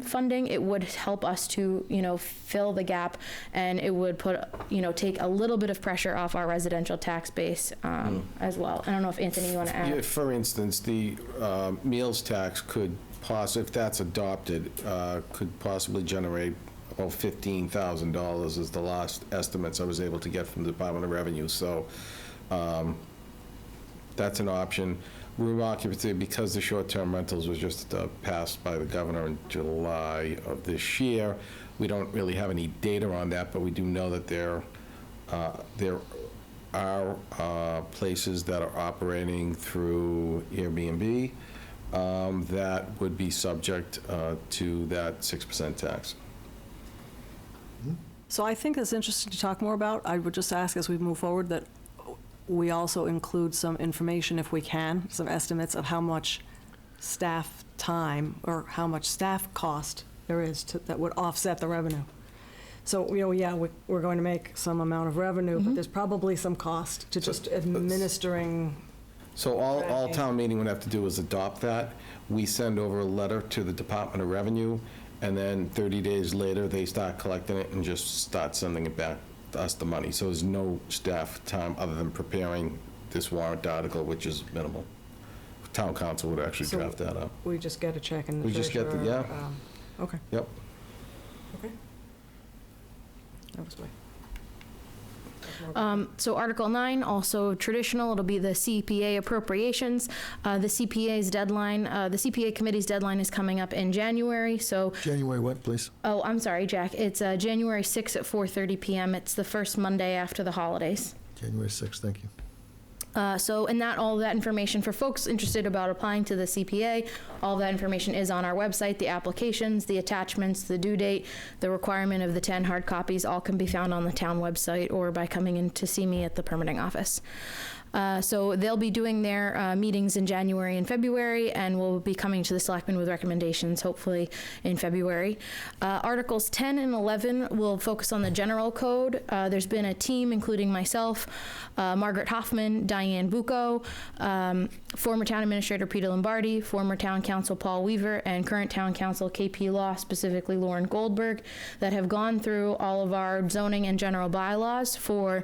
I: funding, it would help us to, fill the gap, and it would put, take a little bit of pressure off our residential tax base as well. I don't know if Anthony, you want to add?
C: Yeah, for instance, the meals tax could if that's adopted, could possibly generate about $15,000 is the last estimates I was able to get from the Department of Revenue. So that's an option. Room occupancy, because the short-term rentals was just passed by the governor in July of this year, we don't really have any data on that, but we do know that there are places that are operating through Airbnb that would be subject to that 6% tax.
B: So I think it's interesting to talk more about. I would just ask as we move forward that we also include some information, if we can, some estimates of how much staff time or how much staff cost there is that would offset the revenue. So, we're going to make some amount of revenue, but there's probably some cost to just administering.
C: So all town meeting would have to do is adopt that. We send over a letter to the Department of Revenue, and then 30 days later, they start collecting it and just start sending it back to us, the money. So there's no staff time other than preparing this warrant article, which is minimal. Town council would actually draft that up.
B: We just get a check and the
C: We just get the,
B: treasurer,
C: yeah.
B: Okay.
C: Yep.
B: Okay. That was my.
I: So Article 9, also traditional, it'll be the CPA appropriations. The CPA's deadline, the CPA committee's deadline is coming up in January, so.
A: January what, please?
I: Oh, I'm sorry, Jack. It's January 6th at 4:30 p.m. It's the first Monday after the holidays.
A: January 6th, thank you.
I: All that information for folks interested about applying to the CPA, all that information is on our website. The applications, the attachments, the due date, the requirement of the 10 hard copies, all can be found on the town website or by coming in to see me at the permitting office. So they'll be doing their meetings in January and February, and we'll be coming to the selectmen with recommendations, hopefully in February. Articles 10 and 11 will focus on the general code. There's been a team, including myself, Margaret Hoffman, Diane Bucco, former town administrator Peter Lombardi, former town council Paul Weaver, and current town council KP Law, specifically Lauren Goldberg, that have gone through all of our zoning and general bylaws for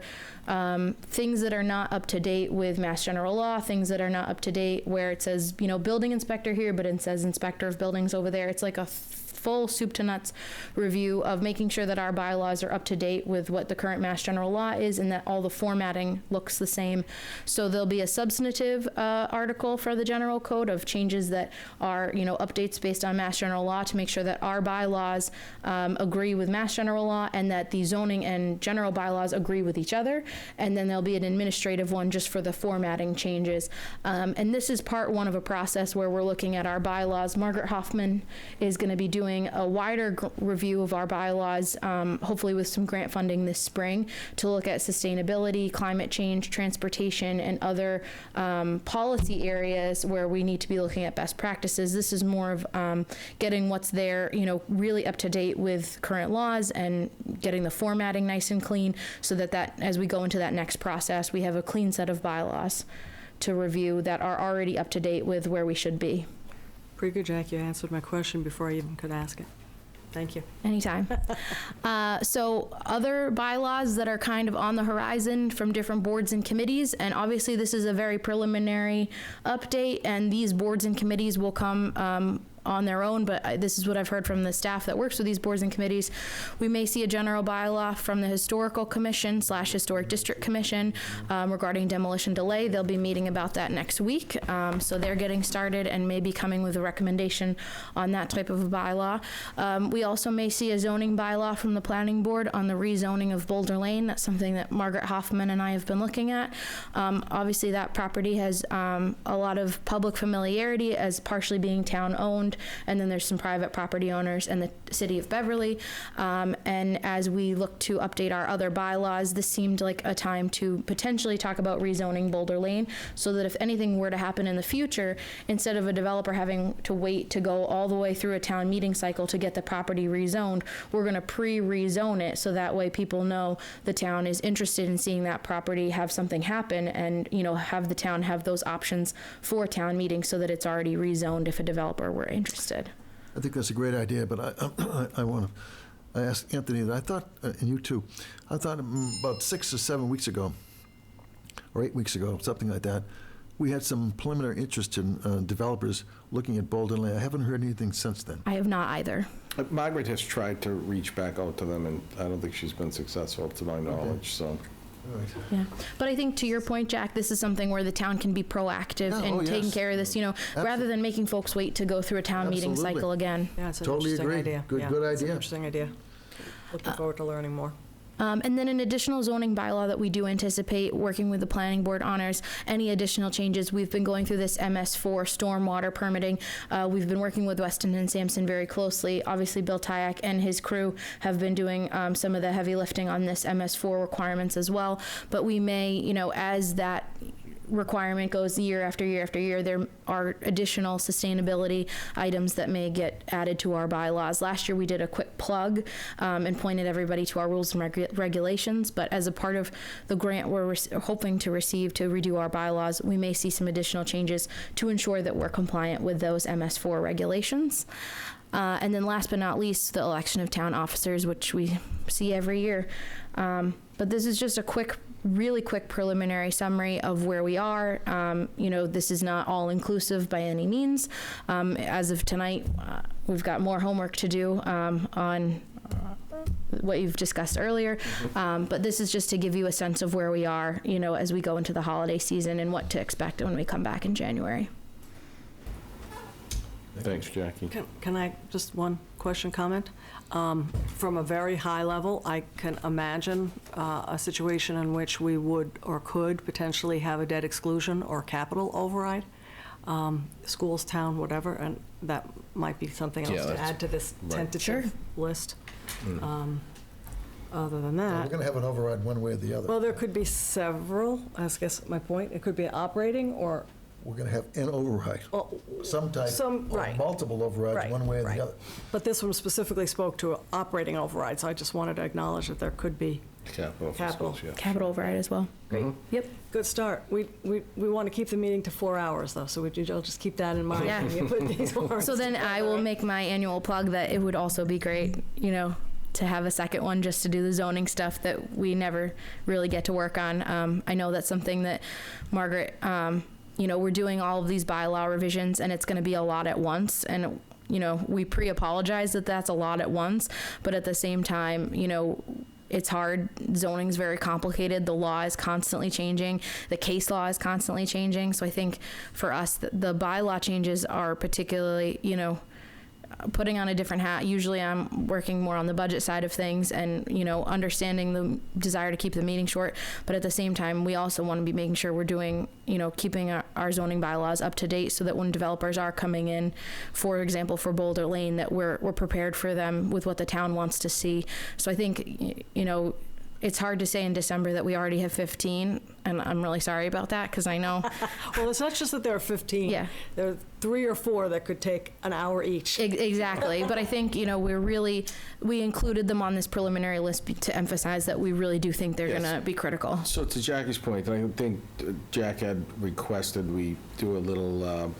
I: things that are not up to date with Mass General Law, things that are not up to date where it says, building inspector here, but it says inspector of buildings over there. It's like a full soup to nuts review of making sure that our bylaws are up to date with what the current Mass General Law is and that all the formatting looks the same. So there'll be a substantive article for the general code of changes that are, updates based on Mass General Law to make sure that our bylaws agree with Mass General Law and that the zoning and general bylaws agree with each other. And then there'll be an administrative one just for the formatting changes. And this is part one of a process where we're looking at our bylaws. Margaret Hoffman is going to be doing a wider review of our bylaws, hopefully with some grant funding this spring, to look at sustainability, climate change, transportation, and other policy areas where we need to be looking at best practices. This is more of getting what's there, really up to date with current laws and getting the formatting nice and clean so that as we go into that next process, we have a clean set of bylaws to review that are already up to date with where we should be.
B: Pretty good, Jack. You answered my question before I even could ask it. Thank you.
I: Anytime. So other bylaws that are kind of on the horizon from different boards and committees, and obviously this is a very preliminary update, and these boards and committees will come on their own, but this is what I've heard from the staff that works with these boards and committees. We may see a general bylaw from the Historical Commission / Historic District Commission regarding demolition delay. They'll be meeting about that next week. So they're getting started and may be coming with a recommendation on that type of a bylaw. We also may see a zoning bylaw from the planning board on the rezoning of Boulder Lane. That's something that Margaret Hoffman and I have been looking at. Obviously that property has a lot of public familiarity as partially being town owned. zoned, and then there's some private property owners and the city of Beverly. And as we look to update our other bylaws, this seemed like a time to potentially talk about rezoning Boulder Lane, so that if anything were to happen in the future, instead of a developer having to wait to go all the way through a town meeting cycle to get the property rezoned, we're going to pre-rezone it, so that way people know the town is interested in seeing that property have something happen, and, you know, have the town have those options for town meetings so that it's already rezoned if a developer were interested.
A: I think that's a great idea, but I asked Anthony that I thought, and you too, I thought about 6 or 7 weeks ago, or 8 weeks ago, something like that, we had some preliminary interest in developers looking at Boulder Lane. I haven't heard anything since then.
I: I have not either.
C: Margaret has tried to reach back out to them, and I don't think she's been successful to my knowledge, so.
A: All right.
I: Yeah, but I think to your point, Jack, this is something where the town can be proactive
A: Yeah,
I: in
A: oh,
I: taking
A: yes.
I: care of this, you know, rather than making folks wait to go through a town meeting
A: Absolutely.
I: cycle again.
B: Yeah, it's an
A: Totally
B: interesting
A: agree.
B: idea.
A: Good
B: Yeah,
A: idea.
B: It's an interesting idea. Looking forward to learning more.
I: And then an additional zoning bylaw that we do anticipate working with the planning board honors any additional changes. We've been going through this MS4 stormwater permitting. We've been working with Weston and Sampson very closely. Obviously, Bill Tyak and his crew have been doing some of the heavy lifting on this MS4 requirements as well. But we may, you know, as that requirement goes year after year after year, there are additional sustainability items that may get added to our bylaws. Last year we did a quick plug and pointed everybody to our rules and regulations, but as a part of the grant we're hoping to receive to redo our bylaws, we may see some additional changes to ensure that we're compliant with those MS4 regulations. And then last but not least, the election of town officers, which we see every year. But this is just a really quick preliminary summary of where we are. You know, this is not all inclusive by any means. As of tonight, we've got more homework to do on what you've discussed earlier. But this is just to give you a sense of where we are, you know, as we go into the holiday season and what to expect when we come back in January.
C: Thanks, Jackie.
B: Can I, just one question, comment? From a very high level, I can imagine a situation in which we would or could potentially have a debt exclusion or capital override, schools, town, whatever, and that might be something else to add to this tentative list. Other than
A: We're
B: that,
A: going to have an override one way or the other.
B: well, there could be several, I guess my point, it could be operating or,
A: We're going to have an override, some type, or
B: right.
A: multiple overrides,
B: Right,
A: one way or
B: right.
A: the other.
B: But this one specifically spoke to operating override, so I just wanted to acknowledge that there could be.
C: Capital. for
B: Capital.
C: schools, yeah.
I: Capital override as well.
B: Great.
I: Yep.
B: Good start. We want to keep the meeting to 4 hours, though, so I'll just keep that in mind
I: Yeah.
B: when you put these warrants
I: So then I will
B: together.
I: make my annual plug that it would also be great, you know, to have a second one just to do the zoning stuff that we never really get to work on. I know that's something that Margaret, you know, we're doing all of these bylaw revisions and it's going to be a lot at once. And, you know, we pre-apologize that that's a lot at once, but at the same time, you know, it's hard. Zoning's very complicated. The law is constantly changing. The case law is constantly changing. So I think for us, the bylaw changes are particularly, you know, putting on a different hat. Usually I'm working more on the budget side of things and, you know, understanding the desire to keep the meeting short. But at the same time, we also want to be making sure we're doing, you know, keeping our zoning bylaws up to date so that when developers are coming in, for example, for Boulder Lane, that we're prepared for them with what the town wants to see. So I think, you know, it's hard to say in December that we already have 15, and I'm really sorry about that because I know.
B: Well, it's not just that there are 15.
I: Yeah.
B: There are 3 or 4 that could take an hour each.
I: Exactly. But I think, you know, we included them on this preliminary list to emphasize that we really do think they're
C: Yes.
I: going to be critical.
C: So to Jackie's point, I think Jack had requested we do a little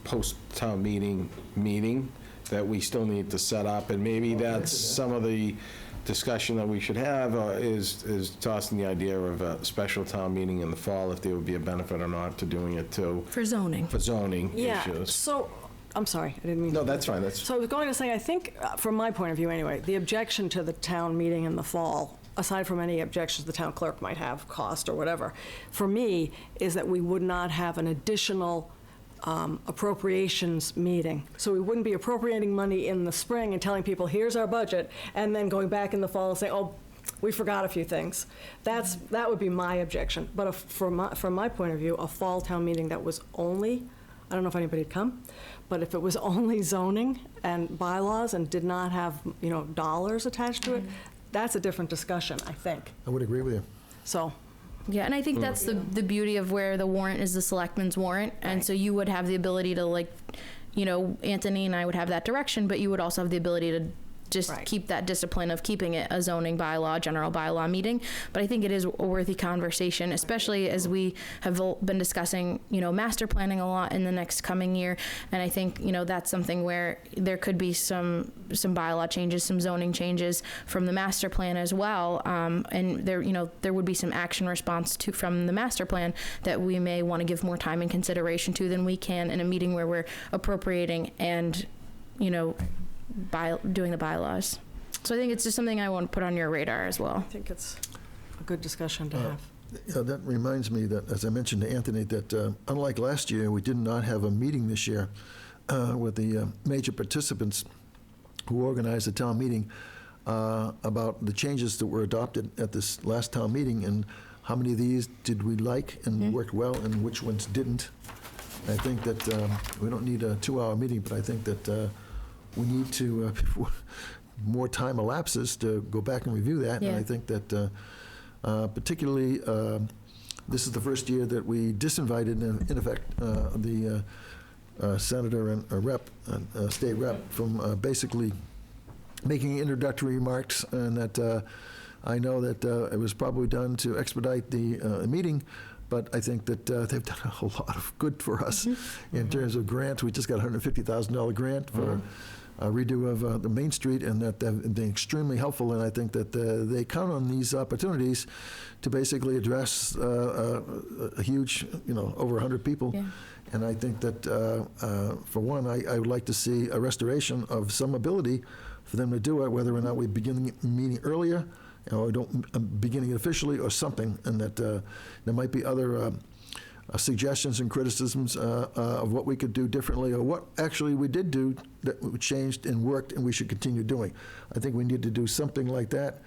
C: post-town meeting that we still need to set up, and maybe that's some of the discussion that we should have is tossing the idea of a special town meeting in the fall, if there would be a benefit or not to doing it too,
I: For zoning.
C: for zoning
B: Yeah,
C: issues.
B: so, I'm sorry, I didn't mean
C: No,
B: to-
C: that's fine, that's,
B: So I was going to say, I think, from my point of view anyway, the objection to the town meeting in the fall, aside from any objections the town clerk might have, cost or whatever, for me, is that we would not have an additional appropriations meeting. So we wouldn't be appropriating money in the spring and telling people, here's our budget, and then going back in the fall and saying, oh, we forgot a few things. That would be my objection. But from my point of view, a fall town meeting that was only I don't know if anybody'd come, but if it was only zoning and bylaws and did not have, dollars attached to it, that's a different discussion, I think.
A: I would agree with you.
B: So,
I: Yeah, and I think that's the beauty of where the warrant is the selectman's warrant. And so you would have the ability to Anthony and I would have that direction, but you would also have the ability to just
B: Right.
I: keep that discipline of keeping it a zoning bylaw, general bylaw meeting. But I think it is a worthy conversation, especially as we have been discussing, master planning a lot in the next coming year. And I think, that's something where there could be some bylaw changes, some zoning changes from the master plan as well. And there would be some action response from the master plan that we may want to give more time and consideration to than we can in a meeting where we're appropriating and, doing the bylaws. So I think it's just something I want to put on your radar as well.
B: I think it's a good discussion to have.
A: Yeah, that reminds me that, as I mentioned to Anthony, that unlike last year, we did not have a meeting this year with the major participants who organized the town meeting about the changes that were adopted at this last town meeting and how many of these did we like and worked well and which ones didn't. I think that we don't need a 2-hour meeting, but I think that we need to, before more time elapses, to go back and review that.
I: Yeah.
A: And I think that particularly, this is the first year that we disinvited, in effect, the senator and rep, state rep, from basically making introductory remarks, and that I know that it was probably done to expedite the meeting, but I think that they've done a lot of good for us in terms of grants. We just got a $150,000 grant for a redo of the Main Street, and that they've been extremely helpful, and I think that they count on these opportunities to basically address a huge, over 100 people.
I: Yeah.
A: And I think that, for one, I would like to see a restoration of some ability for them to do it, whether or not we begin the meeting earlier, or don't beginning it officially, or something, and that there might be other suggestions and criticisms of what we could do differently, or what actually we did do that changed and worked and we should continue doing. I think we need to do something like that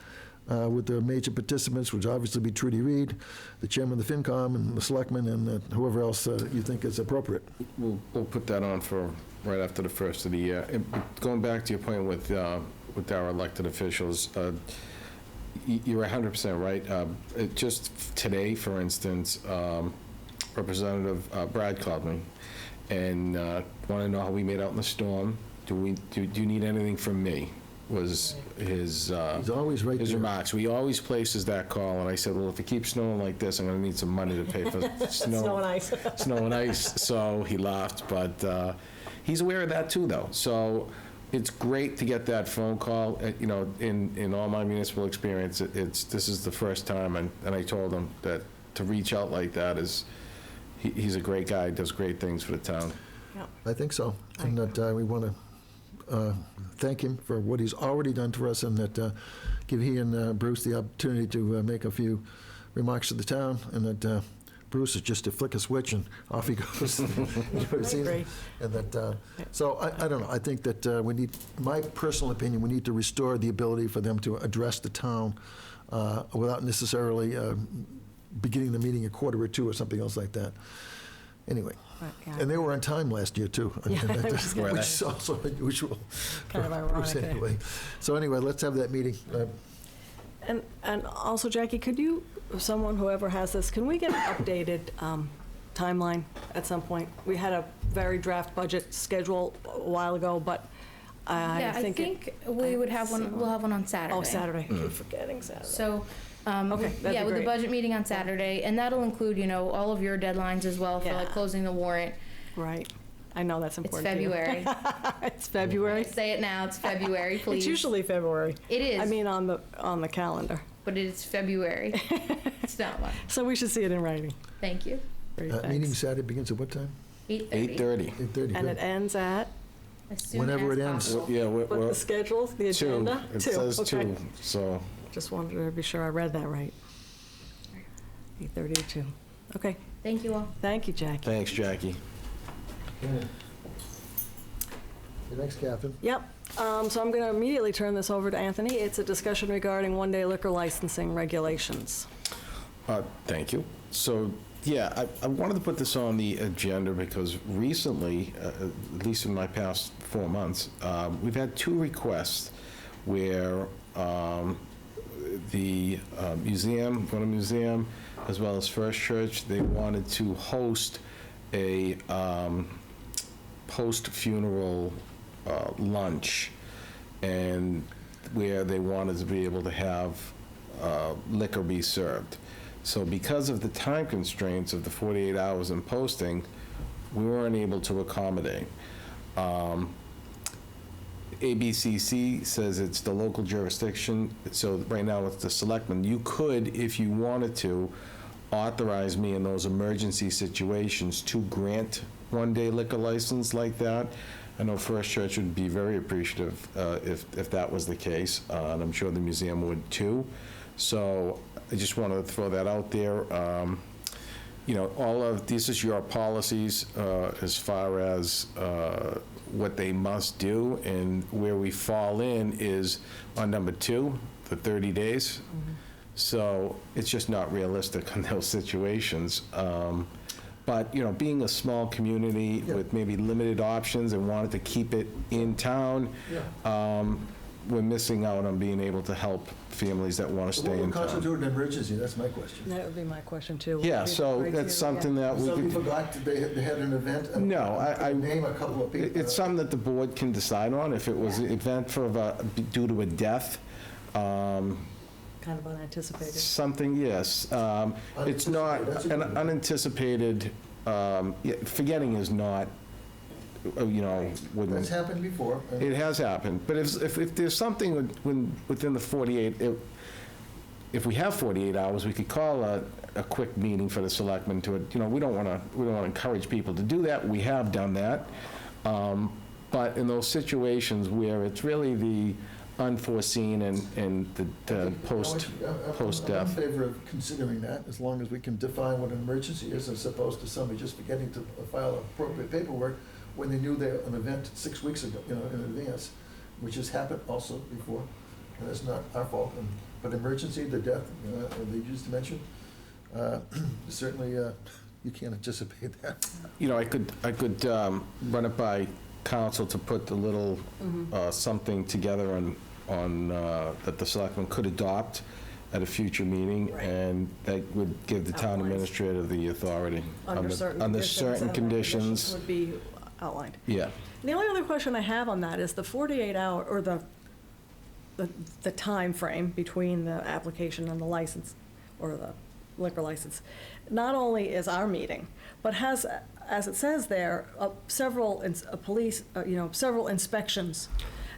A: with the major participants, which obviously be Trudy Reed, the chairman of the FinCom, and the selectmen, and whoever else you think is appropriate.
C: We'll put that on for right after the first of the year. And going back to your point with our elected officials, you're 100% right. Just today, for instance, Representative Brad called me and wanted to know how we made out in the storm. Do you need anything from me? Was his
A: He's always right
C: his
A: there.
C: remarks. We always places that call, and I said, well, if it keeps snowing like this, I'm going to need some money to pay for
B: Snow and ice.
C: snow and ice. So he laughed, but he's aware of that too, though. So it's great to get that phone call. In all my municipal experience, this is the first time, and I told him that to reach out like that is, he's a great guy, does great things for the town.
A: I think so, and that we want to thank him for what he's already done for us, and that give he and Bruce the opportunity to make a few remarks to the town, and that Bruce is just to flick a switch and off he goes.
B: agree.
A: And that, so I don't know, I think that we need, my personal opinion, we need to restore the ability for them to address the town without necessarily beginning the meeting a quarter or two or something else like that. Anyway. And they were on time last year, too. I mean, which is also unusual.
B: Kind of ironic.
A: Anyway. So anyway, let's have that meeting.
B: And also, Jackie, could you, whoever has this, can we get an updated timeline at some point? We had a very draft budget schedule a while ago, but I think
I: we would have one. We'll have one on Saturday.
B: Oh, Saturday. I keep forgetting Saturday.
I: So,
B: Okay, that'd be
I: with the
B: great.
I: budget meeting on Saturday, and that'll include, all of your deadlines as well for
B: Yeah.
I: closing the warrant.
B: Right. I know that's
I: It's
B: important to you.
I: February.
B: It's February.
I: Say it now. It's February, please.
B: It's usually February.
I: It is.
B: I mean, on the calendar.
I: but it's February. It's not much.
B: So we should see it in writing.
I: Thank you.
B: Great,
A: Meeting
B: thanks.
A: Saturday begins at what time?
I: 8:30.
C: 8:30.
A: 8:30.
B: And it ends at,
I: As soon
A: Whenever
I: as
A: it ends.
I: possible.
C: Yeah,
B: what the schedule, the
C: two.
B: agenda?
C: It says
B: Okay.
C: 2, so.
B: Just wanted to be sure I read that right. 8:30 to 2. Okay,
I: Thank you all.
B: thank you, Jackie.
C: Thanks, Jackie.
A: Thanks, Catherine.
B: Yep, so I'm going to immediately turn this over to Anthony. It's a discussion regarding one-day liquor licensing regulations.
C: Thank you. So Yeah, I wanted to put this on the agenda because recently, at least in my past 4 months, we've had 2 requests where the Wenham Museum, as well as First Church, they wanted to host a post-funeral lunch, and where they wanted to be able to have liquor be served. So because of the time constraints of the 48 hours in posting, we weren't able to accommodate. ABCC says it's the local jurisdiction, so right now it's the selectmen. You could, if you wanted to, authorize me in those emergency situations to grant one-day liquor license like that. I know First Church would be very appreciative if that was the case, and I'm sure the museum would too. So I just wanted to throw that out there. You know, all of this is your policies as far as what they must do, and where we fall in is on number 2, the 30 days. So it's just not realistic in those situations. But, you know, being a small community with maybe limited options and wanted to keep it in town, we're missing out on being able to help families that want to stay in
A: What would
C: town.
A: constitute an emergency? That's my question.
B: That would be my question, too. What
C: Yeah,
B: would be the
C: so
B: criteria?
C: that's something that we
A: Somebody
C: could,
A: forgot that they had an event?
C: No, I-
A: Name a couple of people.
C: it's something that the board can decide on. If it was an event due to a death,
B: Kind of unanticipated.
C: something, yes. It's not,
A: Unanticipated, that's a
C: an
A: good word.
C: unanticipated, forgetting is not, you know,
A: That's
C: wouldn't,
A: happened before.
C: it has happened. But if there's something within the 48, if we have 48 hours, we could call a quick meeting for the selectmen to, you know, we don't want to encourage people to do that. We have done that. But in those situations where it's really the unforeseen and the post-death.
A: I'm in favor of considering that, as long as we can define what an emergency is, as opposed to somebody just forgetting to file appropriate paperwork when they knew they an event 6 weeks ago, you know, in advance, which has happened also before, and it's not our fault. But emergency, the death, they used to mention, certainly you can't anticipate that.
C: You know, I could run it by council to put a little something together on that the selectmen could adopt at a future meeting,
B: Right.
C: and that would give the town
B: Outlines.
C: administrator the authority.
B: Under certain
C: conditions.
B: Would be outlined.
C: Yeah.
B: The only other question I have on that is the 48-hour, or the time frame between the application and the license, or the liquor license, not only is our meeting, but has, as it says there, several inspections.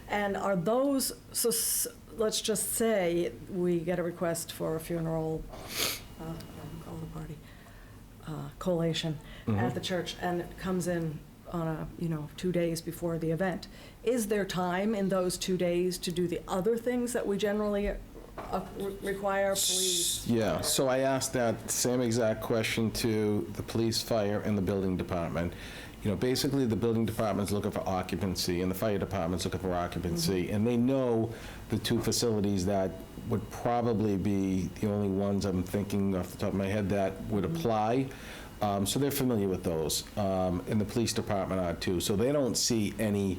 B: And are those, so let's just say we get a request for a funeral, call it a party, collation at the church, and it comes in on 2 days before the event. Is there time in those 2 days to do the other things that we generally require, police?
C: Yeah, so I asked that same exact question to the police, fire, and the building department. You know, basically, the building department's looking for occupancy, and the fire department's looking for occupancy, and they know the 2 facilities that would probably be the only ones I'm thinking off the top of my head that would apply. So they're familiar with those, and the police department are too. So they don't see any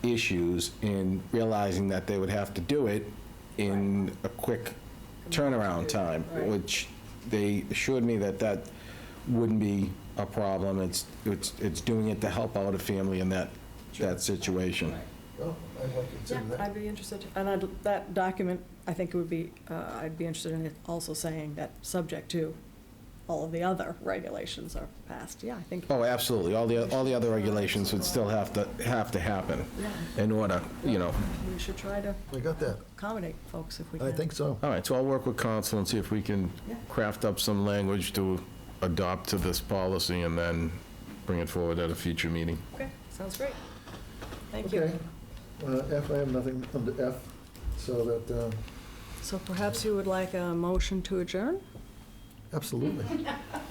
C: issues in realizing that they would have to do it in a quick turnaround time,
B: Right.
C: which they assured me that wouldn't be a problem. It's doing it to help out a family in that situation.
A: Well, I'd like to
B: Yeah,
A: consider that.
B: I'd be interested, and that document, I think it would be, I'd be interested in it also saying that subject to all of the other regulations are passed. Yeah, I think.
C: Oh, absolutely. All the other regulations would still have to happen in order, you know.
B: We should try to
A: I got that.
B: accommodate folks if we can.
A: I think so.
C: All right, so I'll work with council and see if we can
B: Yeah.
C: craft up some language to adopt to this policy and then bring it forward at a future meeting.
B: Okay, sounds great. Thank you.
A: Okay. F, I have nothing under F, so that,
B: So perhaps you would like a motion to adjourn?
A: absolutely.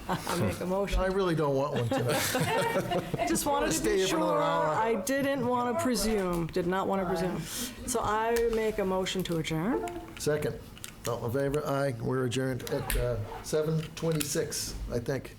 B: I'll make a motion.
A: I really don't want one tonight.
B: I just wanted to
A: Stay
B: be
A: here for another
B: sure.
A: hour.
B: I didn't want to presume, did not want to presume. So I make a motion to adjourn.
A: Second. All in favor? Aye. We're adjourned at 7:26, I think.